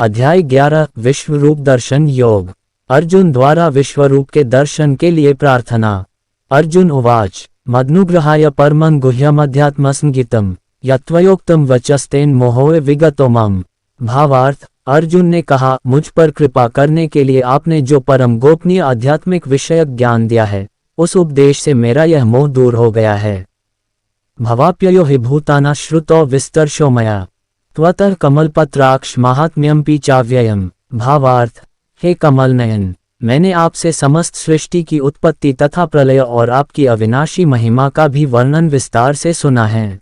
अध्याय 11 विश्वरूप दर्शन योग। अर्जुन द्वारा विश्वरूप के दर्शन के लिए प्रार्थना। अर्जुन उवाच मदनुग्रहाय परमं गुह्यमध्यात्मसंगीतम यत्त्वयोक्तम वचस्तेन मोहोए विगतो मम। भावार्थ, अर्जुन ने कहा, मुझ पर कृपा करने के लिए आपने जो परम गोपनीय आध्यात्मिक विषयक ज्ञान दिया है, उस उपदेश से मेरा यह मोह दूर हो गया है। भवाप्ययो हि भूताना श्रुतो विस्तर्शो मया त्वतर कमलपत्राक्ष माहात्म्यम्पि चाव्ययम्। भावार्थ, हे कमल नयन, मैंने आपसे समस्त सृष्टि की उत्पत्ति तथा प्रलय और आपकी अविनाशी महिमा का भी वर्णन विस्तार से सुना है।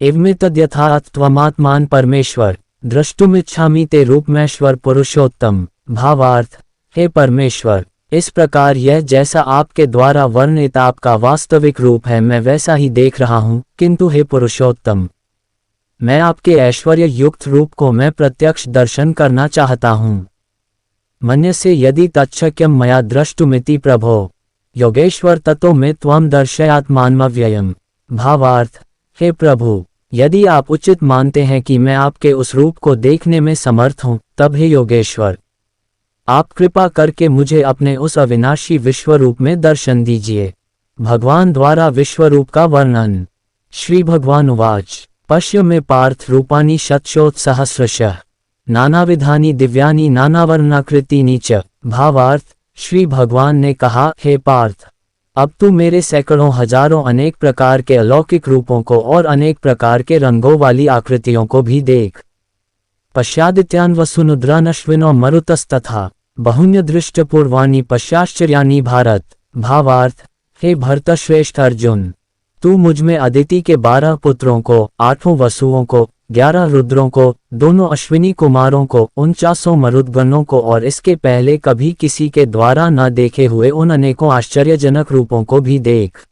एवमेतद्यथात् त्वमात्मान परमेश्वर द्रष्टुमिच्छामि ते रूपमेश्वर पुरुषोत्तम। भावार्थ, हे परमेश्वर, इस प्रकार यह जैसा आपके द्वारा वर्णित आपका वास्तविक रूप है मैं वैसा ही देख रहा हूँ, किंतु हे पुरुषोत्तम, मैं आपके ऐश्वर्य युक्त रूप को मैं प्रत्यक्ष दर्शन करना चाहता हूँ। मन्यसे यदि तच्छक्यम मया द्रष्टुमिति प्रभो योगेश्वर ततो मे त्वं दर्शयात्मानमव्ययम्। भावार्थ, हे प्रभु, यदि आप उचित मानते हैं कि मैं आपके उस रूप को देखने में समर्थ हूँ, तब हे योगेश्वर, आप कृपा करके मुझे अपने उस अविनाशी विश्वरूप में दर्शन दीजिए। भगवान द्वारा विश्वरूप का वर्णन। श्री भगवान उवाच पश्य मे पार्थ रूपाणि शतशोत्सहस्रशः नानाविधानि दिव्यानि नानावर्णाकृतीनि च। भावार्थ, श्री भगवान ने कहा, हे पार्थ, अब तू मेरे सैकड़ों हजारों अनेक प्रकार के अलौकिक रूपों को और अनेक प्रकार के रंगों वाली आकृतियों को भी देख। पश्यादित्यान् वसुनुद्रानश्विनो मरुतस्तथा बहुन्यदृष्टपूर्वाणि पश्याश्चर्याणि भारत। भावार्थ, हे भरतश्रेष्ठ अर्जुन, तू मुझमें अदिति के 12 पुत्रों को, 8 वसुओं को, 11 रुद्रों को, दोनों अश्विनी कुमारों को, 49 मरुद्गणों को और इसके पहले कभी किसी के द्वारा न देखे हुए उन अनेकों आश्चर्यजनक रूपों को भी देख।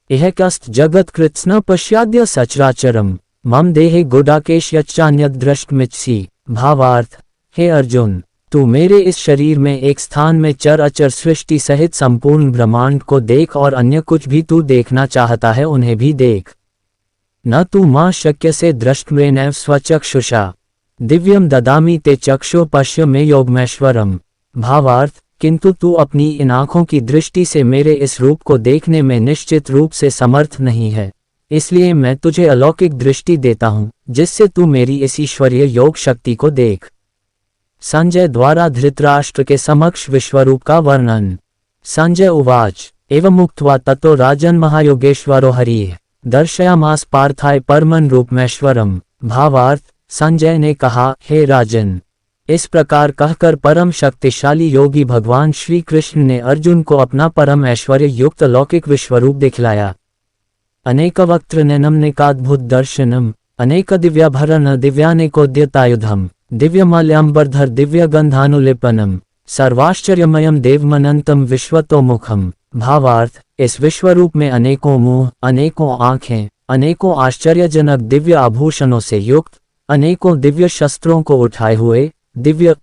यह कस्त जगत कृत्स्न पश्याद्य सचराचरम मम देहे गुडाकेश यच्चान्यद् द्रष्टुमिच्छसि। भावार्थ, हे अर्जुन, तू मेरे इस शरीर में एक स्थान में चर अचर सृष्टि सहित संपूर्ण ब्रह्मांड को देख और अन्य कुछ भी तू देखना चाहता है उन्हें भी देख। न तू मां शक्य से द्रष्टुमेनैव स्वचक्षुषा दिव्यम ददामि ते चक्षु पश्य मे योगमेश्वरम। भावार्थ, किंतु तू अपनी इन आँखों की दृष्टि से मेरे इस रूप को देखने में निश्चित रूप से समर्थ नहीं है, इसलिए मैं तुझे अलौकिक दृष्टि देता हूँ जिससे तू मेरी इस ईश्वरीय योग शक्ति को देख। संजय द्वारा धृतराष्ट्र के समक्ष विश्वरूप का वर्णन। संजय उवाच एवमुक्त्वा ततो राजन महायोगेश्वरो हरिः दर्शयामास पार्थाय परमं रूपमेश्वरम। भावार्थ, संजय ने कहा, हे राजन, इस प्रकार कहकर परम शक्तिशाली योगी भगवान श्री कृष्ण ने अर्जुन को अपना परम ऐश्वर्य युक्त अलौकिक विश्वरूप दिखलाया। अनेकवक्त्र नैनमनिकाद्भुत दर्शनम अनेक दिव्याभरण दिव्यानेकोद्यतायुधम दिव्यमाल्याम्बरधर दिव्यगंधानुलिपनम सर्वाश्चर्यमयम देवमनंतम विश्वतोमुखम। भावार्थ, इस विश्वरूप में अनेकों मुंह, अनेकों आंखें, अनेकों आश्चर्यजनक दिव्य आभूषणों से युक्त, अनेकों दिव्य शस्त्रों को उठाए हुए, दिव्य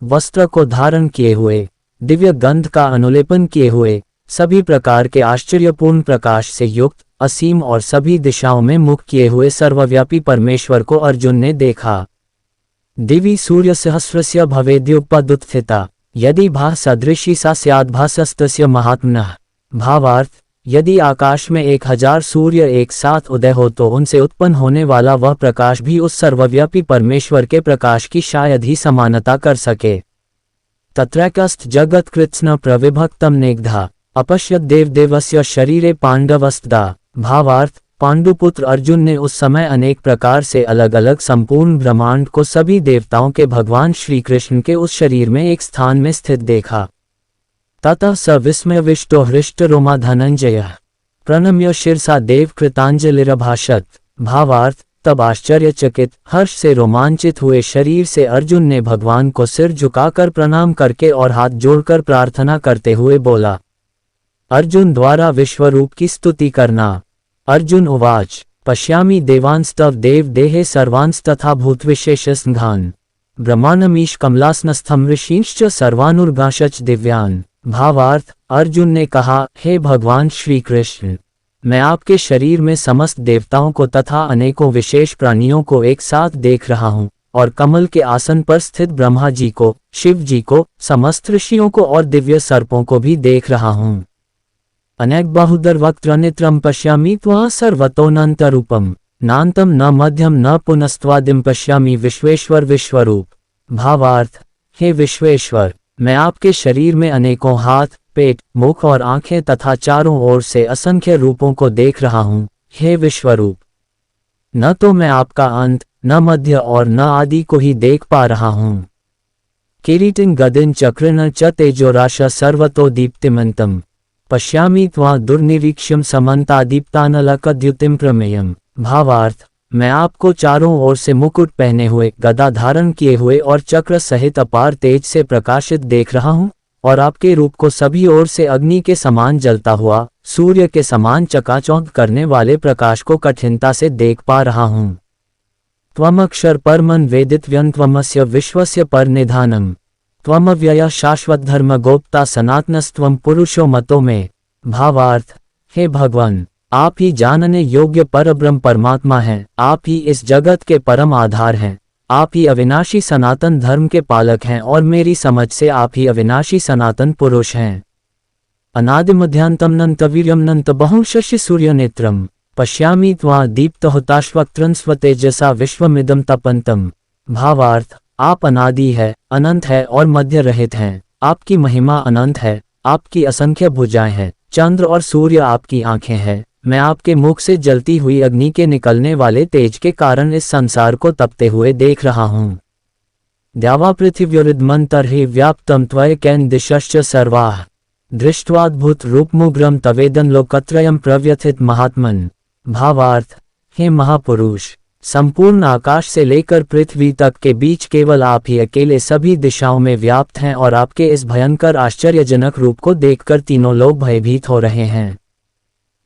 वस्त्र को धारण किए हुए, दिव्य गंध का अनुलेपन किए हुए, सभी प्रकार के आश्चर्यपूर्ण प्रकाश से युक्त, असीम और सभी दिशाओं में मुख किए हुए सर्वव्यापी परमेश्वर को अर्जुन ने देखा। दिवि सूर्य सहस्रस्य भवेद्युपदुत्थिता यदि भा सदृशी सा स्याद्भासस्तस्य महात्मनः। भावार्थ, यदि आकाश में 1000 सूर्य एक साथ उदय हो तो उनसे उत्पन्न होने वाला वह प्रकाश भी उस सर्वव्यापी परमेश्वर के प्रकाश की शायद ही समानता कर सके। तत्रैकस्थ जगत कृत्स्न प्रविभक्तम नेग्धा अपश्यत देवदेवस्य शरीरे पांडवस्तदा। भावार्थ, पांडुपुत्र अर्जुन ने उस समय अनेक प्रकार से अलग अलग संपूर्ण ब्रह्मांड को सभी देवताओं के भगवान श्री कृष्ण के उस शरीर में एक स्थान में स्थित देखा। ततः स विस्मयविष्टो हृष्टरोमा धनंजयः प्रणम्य शिरसा देव कृतांजलिरभाषत। भावार्थ, तब आश्चर्यचकित, हर्ष से रोमांचित हुए शरीर से अर्जुन ने भगवान को सिर झुकाकर प्रणाम करके और हाथ जोड़कर प्रार्थना करते हुए बोला। अर्जुन द्वारा विश्वरूप की स्तुति करना। अर्जुन उवाच पश्यामि देवांस्तव देव देहे सर्वांस्तथा भूतविशेषसंघान् ब्रह्माण्डमीश कमलासनस्थं ऋषींश्च सर्वानुर्गाशच दिव्यान्। भावार्थ, अर्जुन ने कहा, हे भगवान श्री कृष्ण, मैं आपके शरीर में समस्त देवताओं को तथा अनेकों विशेष प्राणियों को एक साथ देख रहा हूँ और कमल के आसन पर स्थित ब्रह्मा जी को, शिव जी को, समस्त ऋषियों को और दिव्य सर्पों को भी देख रहा हूँ। अनेक बाहुदर वक्त्र नेत्रम पश्यामि त्वा सर्वतोऽनन्तरूपम नान्तम न मध्यम न पुनस्त्वादिम पश्यामि विश्वेश्वर विश्वरूप। भावार्थ, हे विश्वेश्वर, मैं आपके शरीर में अनेकों हाथ, पेट, मुख और आंखें तथा चारों ओर से असंख्य रूपों को देख रहा हूँ, हे विश्वरूप। न तो मैं आपका अंत, न मध्य और न आदि को ही देख पा रहा हूँ। किरीटिन गदिन चक्रिन च तेजोराश सर्वतो दीप्तिमंतम पश्यामि त्वा दुर्निरीक्ष्यम समन्तादीप्तानलकद्युतिम प्रमेयम। भावार्थ, मैं आपको चारों ओर से मुकुट पहने हुए, गदा धारण किए हुए और चक्र सहित अपार तेज से प्रकाशित देख रहा हूँ और आपके रूप को सभी ओर से अग्नि के समान जलता हुआ, सूर्य के समान चकाचौंध करने वाले प्रकाश को कठिनता से देख पा रहा हूँ। त्वमक्षर परमन वेदितव्यं त्वमस्य विश्वस्य परनिधानम त्वमव्यय शाश्वत धर्म गोप्ता सनातनस्त्वं पुरुषो मतो में। भावार्थ, हे भगवान, आप ही जानने योग्य परब्रह्म परमात्मा हैं, आप ही इस जगत के परम आधार हैं, आप ही अविनाशी सनातन धर्म के पालक हैं और मेरी समझ से आप ही अविनाशी सनातन पुरुष हैं। अनादिमध्यांतम नंतवीर्यम नंत बहुशशि सूर्य नेत्रम पश्यामि त्वा दीप्तहुताश्वक्त्रं स्वतेजसा विश्वमिदं तपन्तम। भावार्थ, आप अनादि है, अनंत है और मध्य रहित हैं, आपकी महिमा अनंत है, आपकी असंख्य भुजाएं हैं, चंद्र और सूर्य आपकी आंखें हैं, मैं आपके मुख से जलती हुई अग्नि के निकलने वाले तेज के कारण इस संसार को तपते हुए देख रहा हूँ। द्यावा पृथिव्योरिदमन्तर्हि व्याप्तं त्वयैकेन दिशश्च सर्वाः दृष्ट्वाद्भुत रूपमुग्रं तवेदन लोकत्रयं प्रव्यथित महात्मन। भावार्थ, हे महापुरुष, संपूर्ण आकाश से लेकर पृथ्वी तक के बीच केवल आप ही अकेले सभी दिशाओं में व्याप्त हैं और आपके इस भयंकर आश्चर्यजनक रूप को देखकर तीनों लोग भयभीत हो रहे हैं।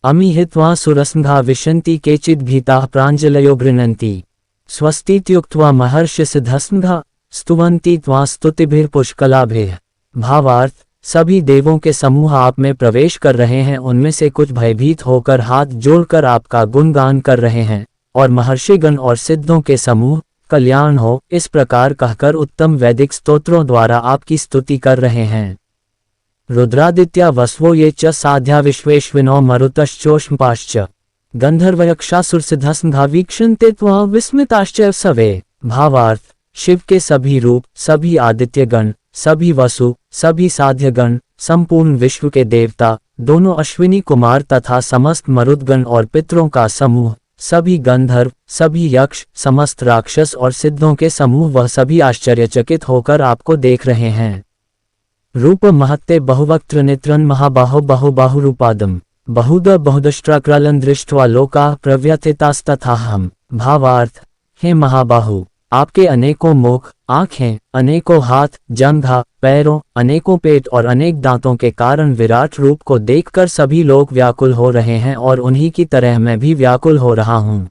अमी हित्वा सुरसंघा विशन्ति केचिद् भीताः प्राञ्जलयो गृह्णन्ति स्वस्तीत्युक्त्वा महर्षि सिद्धसंघा स्तुवन्ति त्वा स्तुतिभिर्पुष्कलाभिः। भावार्थ, सभी देवों के समूह आप में प्रवेश कर रहे हैं, उनमें से कुछ भयभीत होकर हाथ जोड़कर आपका गुणगान कर रहे हैं और महर्षिगण और सिद्धों के समूह कल्याण हो इस प्रकार कहकर उत्तम वैदिक स्तोत्रों द्वारा आपकी स्तुति कर रहे हैं। रुद्रादित्या वस्वो ये च साध्या विश्वेश्विनो मरुतश्चोष्मपाश्च गंधर्वयक्षासुरसिद्धसंघा वीक्षन्ते त्वा विस्मिताश्च सवे। भावार्थ, शिव के सभी रूप, सभी आदित्यगण, सभी वसु, सभी साध्यगण, संपूर्ण विश्व के देवता, दोनों अश्विनी कुमार तथा समस्त मरुदगण और पितरों का समूह, सभी गंधर्व, सभी यक्ष, समस्त राक्षस और सिद्धों के समूह, वह सभी आश्चर्यचकित होकर आपको देख रहे हैं। रूप महत्ते बहुवक्त्र नेत्रन महाबाहो बहुबाहुरूपादम बहुद बहुदष्ट्राक्रालन दृष्ट्वा लोकाः प्रव्यथितास्तथाहम्। भावार्थ, हे महाबाहु, आपके अनेकों मुख, आँखें, अनेकों हाथ, जंघा, पैरों, अनेकों पेट और अनेक दांतों के कारण विराट रूप को देखकर सभी लोग व्याकुल हो रहे हैं और उन्हीं की तरह मैं भी व्याकुल हो रहा हूँ।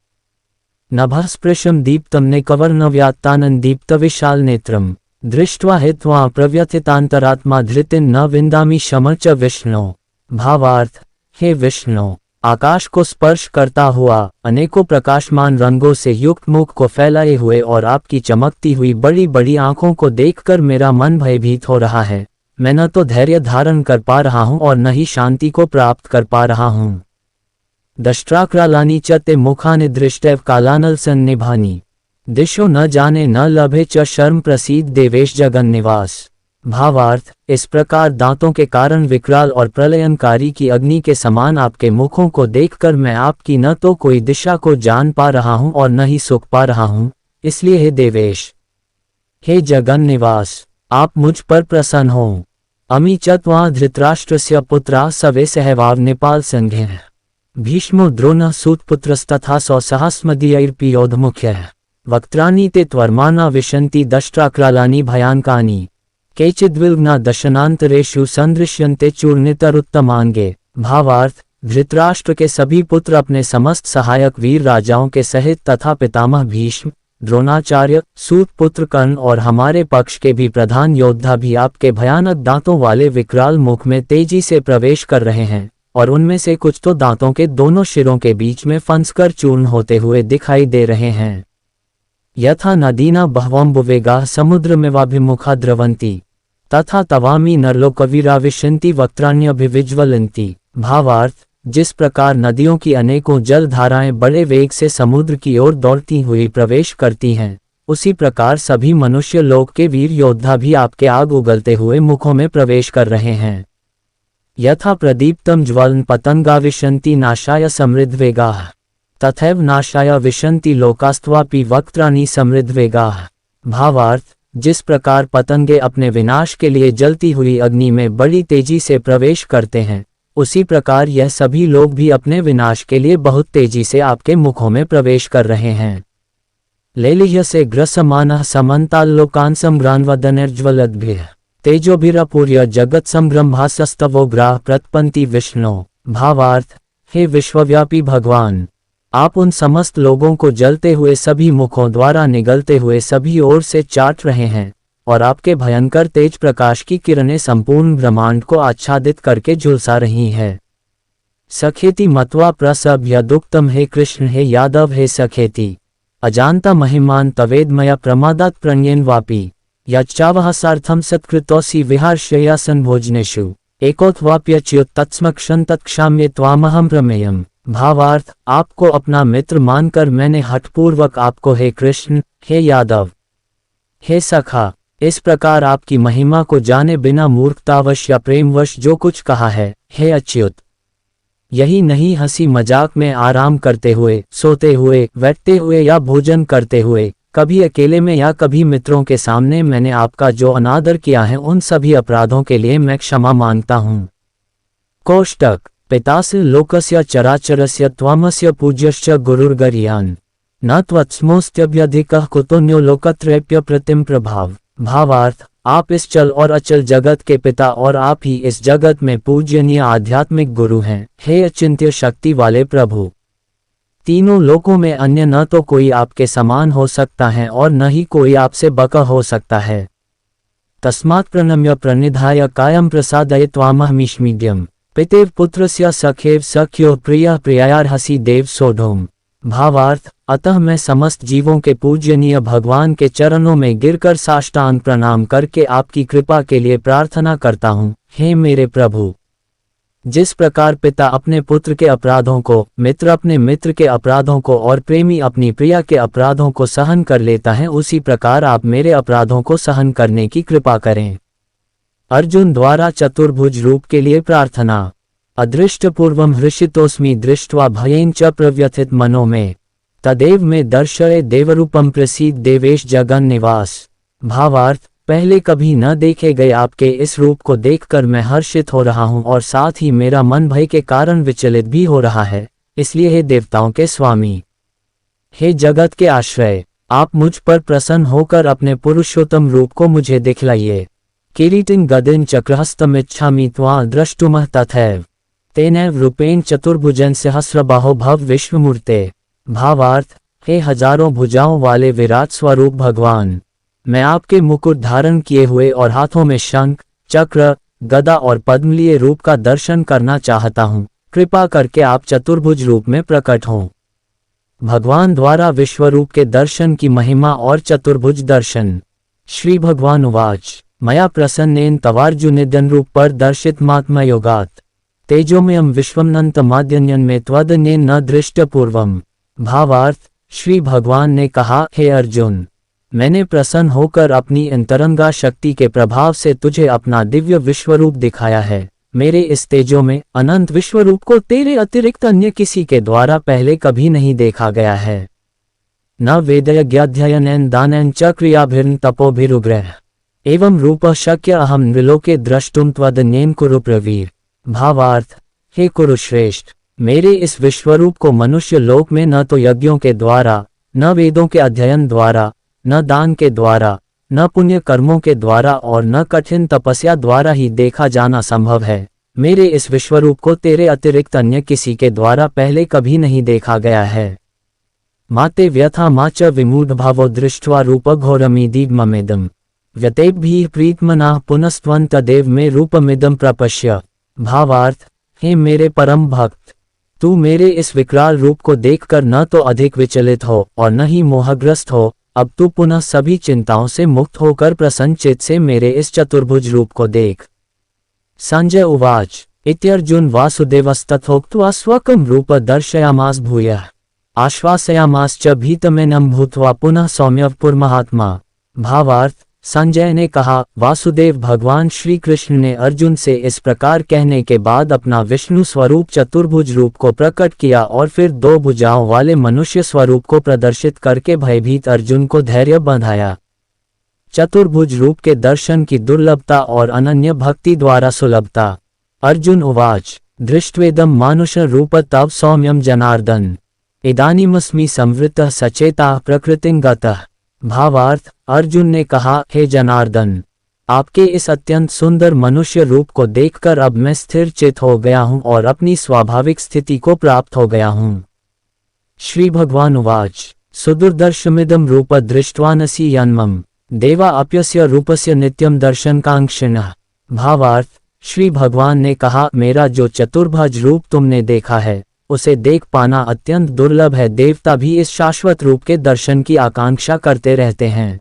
नभः स्पृशं दीप्तं नेकवर्णव्यात्तानं दीप्तविशाल नेत्रम दृष्ट्वा हित्वा प्रव्यथितांतरात्मा धृतिं न विन्दामि शम च विष्णो। भावार्थ, हे विष्णु, आकाश को स्पर्श करता हुआ अनेकों प्रकाशमान रंगों से युक्त मुख को फैलाए हुए और आपकी चमकती हुई बड़ी बड़ी आंखों को देखकर मेरा मन भयभीत हो रहा है। मैं न तो धैर्य धारण कर पा रहा हूँ और न ही शांति को प्राप्त कर पा रहा हूँ। दष्ट्राक्रालानि च ते मुखानि दृष्टैव कालानल सन्निभानि दिशो न जाने न लभे च शर्म प्रसीद देवेश जगन्निवास। भावार्थ, इस प्रकार दांतों के कारण विकराल और प्रलयनकारी की अग्नि के समान आपके मुखों को देखकर मैं आपकी न तो कोई दिशा को जान पा रहा हूं और न ही सुख पा रहा हूं। इसलिए हे देवेश, हे जगन्निवास, आप मुझ पर प्रसन्न हो। अमी च त्वा धृतराष्ट्रस्य पुत्रा सवे सहवाव नेपाल संघेः भीष्मो द्रोणः सूतपुत्रस्तथा सौसहस्मदीयैर्पियोधमुख्यः वक्त्राणि ते त्वर्माणा विशन्ति दष्ट्राक्रालानि भयानकानि केचिद्विल्ग्ना दशनान्तरेषु सन्दृश्यन्ते चूर्णितरुत्तमांगे। भावार्थ, धृतराष्ट्र के सभी पुत्र अपने समस्त सहायक वीर राजाओं के सहित तथा पितामह भीष्म, द्रोणाचार्य, सूत पुत्र कर्ण और हमारे पक्ष के भी प्रधान योद्धा भी आपके भयानक दांतों वाले विकराल मुख में तेजी से प्रवेश कर रहे हैं और उनमें से कुछ तो दांतों के दोनों शिरों के बीच में फंसकर चूर्ण होते हुए दिखाई दे रहे हैं। यथा नदीना बहवम्बुवेगाः समुद्रमिवाभिमुखा द्रवन्ति तथा तवामी नरलोकवीराविशन्ति वक्त्राण्यभिविज्वलन्ति। भावार्थ, जिस प्रकार नदियों की अनेकों जल धाराएं बड़े वेग से समुद्र की ओर दौड़ती हुई प्रवेश करती हैं, उसी प्रकार सभी मनुष्य लोक के वीर योद्धा भी आपके आग उगलते हुए मुखों में प्रवेश कर रहे हैं। यथा प्रदीप्तम ज्वलन पतंगाविशन्ति नाशाय समृद्धवेगाः तथैव नाशाय विशन्ति लोकास्त्वापि वक्त्राणि समृद्धवेगाः। भावार्थ, जिस प्रकार पतंगे अपने विनाश के लिए जलती हुई अग्नि में बड़ी तेजी से प्रवेश करते हैं, उसी प्रकार यह सभी लोग भी अपने विनाश के लिए बहुत तेजी से आपके मुखों में प्रवेश कर रहे हैं। लेलिह्य से ग्रसमानः समन्ताल्लोकान् सम्भ्रान्वदनैर्ज्वलद्भिः तेजोभिरपूर्य जगत संभ्रमभासस्तवो ग्राह प्रतपन्ति विष्णो। भावार्थ, हे विश्वव्यापी भगवान, आप उन समस्त लोगों को जलते हुए सभी मुखों द्वारा निगलते हुए सभी ओर से चाट रहे हैं, और आपके भयंकर तेज प्रकाश की किरणें संपूर्ण ब्रह्मांड को आच्छादित करके झुलसा रही है। सखेति मत्वा प्रसभ्यदुक्तम, हे कृष्ण, हे यादव, हे सखेति अजानता महिमान तवेदमया प्रमादात प्रणयेन वापि यच्चावः सार्थम सत्कृतोऽसि विहार्ष्ययासन भोजनेषु एकोत्वाप्यच्युत तत्स्मक्षं तत्क्षाम्ये त्वामहं प्रमेयम्। भावार्थ, आपको अपना मित्र मानकर मैंने हठपूर्वक आपको हे कृष्ण, हे यादव, हे सखा, इस प्रकार आपकी महिमा को जाने बिना मूर्खतावश या प्रेमवश जो कुछ कहा है, हे अच्युत, यही नहीं हंसी मजाक में आराम करते हुए, सोते हुए, बैठते हुए या भोजन करते हुए, कभी अकेले में या कभी मित्रों के सामने मैंने आपका जो अनादर किया है, उन सभी अपराधों के लिए मैं क्षमा मांगता हूँ। कोष्टक पितास्य लोकस्य चराचरस्य त्वामस्य पूज्यश्च गुरुर्गरीयान् न त्वत्स्मोऽस्त्यभ्यधिकः कुतोऽन्यो लोकत्रयस्य प्रतिम प्रभाव। भावार्थ, आप इस चल और अचल जगत के पिता और आप ही इस जगत में पूजनीय आध्यात्मिक गुरु हैं। हे अचिंत्य शक्ति वाले प्रभु, तीनों लोकों में अन्य न तो कोई आपके समान हो सकता है और न ही कोई आपसे बका हो सकता है। तस्मात् प्रणम्य प्रणिधाय कायं प्रसादय त्वामहमीश्मीड्यम् पितेव पुत्रस्य सखेव सख्यो प्रियः प्रियायार्हसि देव सोढोम। भावार्थ, अतः मैं समस्त जीवों के पूज्यनीय भगवान के चरणों में गिरकर साष्टांग प्रणाम करके आपकी कृपा के लिए प्रार्थना करता हूँ। हे मेरे प्रभु, जिस प्रकार पिता अपने पुत्र के अपराधों को, मित्र अपने मित्र के अपराधों को और प्रेमी अपनी प्रिया के अपराधों को सहन कर लेता है, उसी प्रकार आप मेरे अपराधों को सहन करने की कृपा करें। अर्जुन द्वारा चतुर्भुज रूप के लिए प्रार्थना। अदृष्टपूर्वम हृषितोस्मि दृष्ट्वा भयेन च प्रव्यथित मनो में तदेव में दर्शय देवरूपम प्रसीद देवेश जगन निवास। भावार्थ, पहले कभी न देखे गए आपके इस रूप को देखकर मैं हर्षित हो रहा हूँ और साथ ही मेरा मन भय के कारण विचलित भी हो रहा है। इसलिए हे देवताओं के स्वामी, हे जगत के आश्रय, आप मुझ पर प्रसन्न होकर अपने पुरुषोत्तम रूप को मुझे दिखलाइए। किरीटिन गदिन चक्रहस्तमिच्छामि त्वां द्रष्टुमः तथैव तेनैव रूपेण चतुर्भुजन सहस्रबाहो भव विश्वमूर्ते। भावार्थ, हे हजारों भुजाओं वाले विराट स्वरूप भगवान, मैं आपके मुकुट धारण किए हुए और हाथों में शंख, चक्र, गदा और पद्म लिए रूप का दर्शन करना चाहता हूँ। कृपा करके आप चतुर्भुज रूप में प्रकट हों। भगवान द्वारा विश्वरूप के दर्शन की महिमा और चतुर्भुज दर्शन। श्री भगवान उवाच, मया प्रसन्नेन तवार्जुनेदन रूप पर दर्शितमात्मयोगात् तेजोमयम विश्वमनंतमाद्यन्यन में त्वदन्येन न दृष्टपूर्वम। भावार्थ, श्री भगवान ने कहा, हे अर्जुन, मैंने प्रसन्न होकर अपनी अंतरंगा शक्ति के प्रभाव से तुझे अपना दिव्य विश्वरूप दिखाया है। मेरे इस तेजो में अनंत विश्वरूप को तेरे अतिरिक्त अन्य किसी के द्वारा पहले कभी नहीं देखा गया है। न वेदयज्ञाध्ययनेन दानेन च क्रियाभिर्न तपोभिरुग्रह एवं रूप शक्य अहम नृलोके द्रष्टुम त्वदन्येन कुरु प्रवीर। भावार्थ, हे कुरुश्रेष्ठ, मेरे इस विश्वरूप को मनुष्य लोक में न तो यज्ञों के द्वारा, न वेदों के अध्ययन द्वारा, न दान के द्वारा, न पुण्य कर्मों के द्वारा और न कठिन तपस्या द्वारा ही देखा जाना संभव है। मेरे इस विश्वरूप को तेरे अतिरिक्त अन्य किसी के द्वारा पहले कभी नहीं देखा गया है। माते व्यथा मा च विमूढ़ भावो दृष्ट्वा रूप घोरमिदीममेदम व्यतेभ्यः प्रीतमनाः पुनस्त्वं तदेव में रूपमिदं प्रपश्य। भावार्थ, हे मेरे परम भक्त, तू मेरे इस विकराल रूप को देखकर न तो अधिक विचलित हो और न ही मोहग्रस्त हो, अब तू पुनः सभी चिंताओं से मुक्त होकर प्रसन्न चित्त से मेरे इस चतुर्भुज रूप को देख। संजय उवाच इत्यर्जुन वासुदेवस्तथोक्त्वा स्वकं रूप दर्शयामास भूयः आश्वासयामाश्च भीतमेनं भूत्वा पुनः सौम्यपुरमहात्मा। भावार्थ, संजय ने कहा, वासुदेव भगवान श्री कृष्ण ने अर्जुन से इस प्रकार कहने के बाद अपना विष्णु स्वरूप चतुर्भुज रूप को प्रकट किया और फिर 2 भुजाओं वाले मनुष्य स्वरूप को प्रदर्शित करके भयभीत अर्जुन को धैर्य बंधाया। चतुर्भुज रूप के दर्शन की दुर्लभता और अनन्य भक्ति द्वारा सुलभता। अर्जुन उवाच दृष्ट्वेदं मानुष रूप तव सौम्यम जनार्दन इदानीमस्मि संवृत्तः सचेता प्रकृतिं गतः। भावार्थ, अर्जुन ने कहा, हे जनार्दन, आपके इस अत्यंत सुंदर मनुष्य रूप को देखकर अब मैं स्थिर चित हो गया हूँ और अपनी स्वाभाविक स्थिति को प्राप्त हो गया हूँ। श्री भगवान उवाच सुदुर्दर्शमिदं रूप दृष्ट्वानसि यन्मम देवा अप्यस्य रूपस्य नित्यम दर्शनकांक्षिणः। भावार्थ, श्री भगवान ने कहा, मेरा जो चतुर्भुज रूप तुमने देखा है उसे देख पाना अत्यंत दुर्लभ है। देवता भी इस शाश्वत रूप के दर्शन की आकांक्षा करते रहते हैं।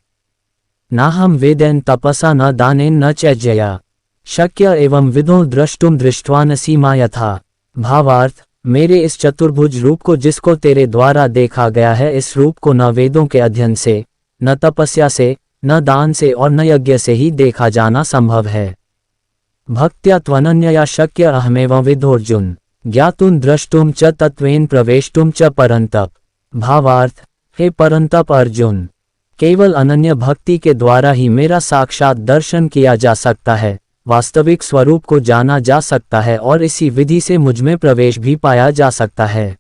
न हम वेदेन तपसा न दानेन न चैज्यया शक्य एवं विदो द्रष्टुम दृष्ट्वानसि मा यथा। भावार्थ, मेरे इस चतुर्भुज रूप को जिसको तेरे द्वारा देखा गया है, इस रूप को न वेदों के अध्ययन से, न तपस्या से, न दान से और न यज्ञ से ही देखा जाना संभव है। भक्त्या त्वनन्यया शक्य अहमेव विदोर्जुन ज्ञातुं द्रष्टुम च तत्वेन प्रवेष्टुम च परंतप। भावार्थ, हे परंतप अर्जुन, केवल अनन्य भक्ति के द्वारा ही मेरा साक्षात दर्शन किया जा सकता है, वास्तविक स्वरूप को जाना जा सकता है और इसी विधि से मुझमें प्रवेश भी पाया जा सकता है।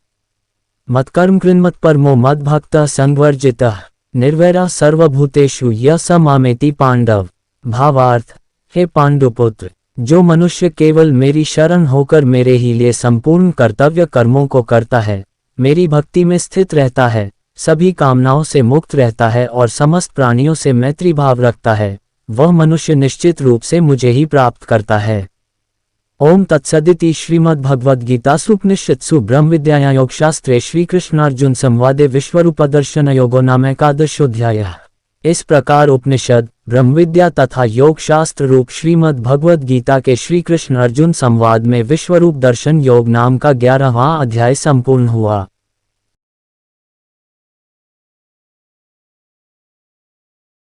मत्कर्म कृन्मत परमो मद्भक्तः संवर्जितः निर्वैरः सर्वभूतेषु यः स मामेति पांडव। भावार्थ, हे पांडुपुत्र, जो मनुष्य केवल मेरी शरण होकर मेरे ही लिए संपूर्ण कर्तव्य कर्मों को करता है, मेरी भक्ति में स्थित रहता है, सभी कामनाओं से मुक्त रहता है और समस्त प्राणियों से मैत्री भाव रखता है, वह मनुष्य निश्चित रूप से मुझे ही प्राप्त करता है। ओम तत्सदिति श्रीमद्भगवद्गीतासु उपनिषत्सु ब्रह्म विद्यायां योगशास्त्रे श्रीकृष्णार्जुन संवादे विश्वरूपदर्शन योगो नाम एकादशोऽध्यायः। इस प्रकार उपनिषद, ब्रह्मविद्या तथा योग शास्त्र रूप श्रीमद् भगवद गीता के श्री कृष्ण अर्जुन संवाद में विश्वरूप दर्शन योग नाम का 11वां अध्याय संपूर्ण हुआ।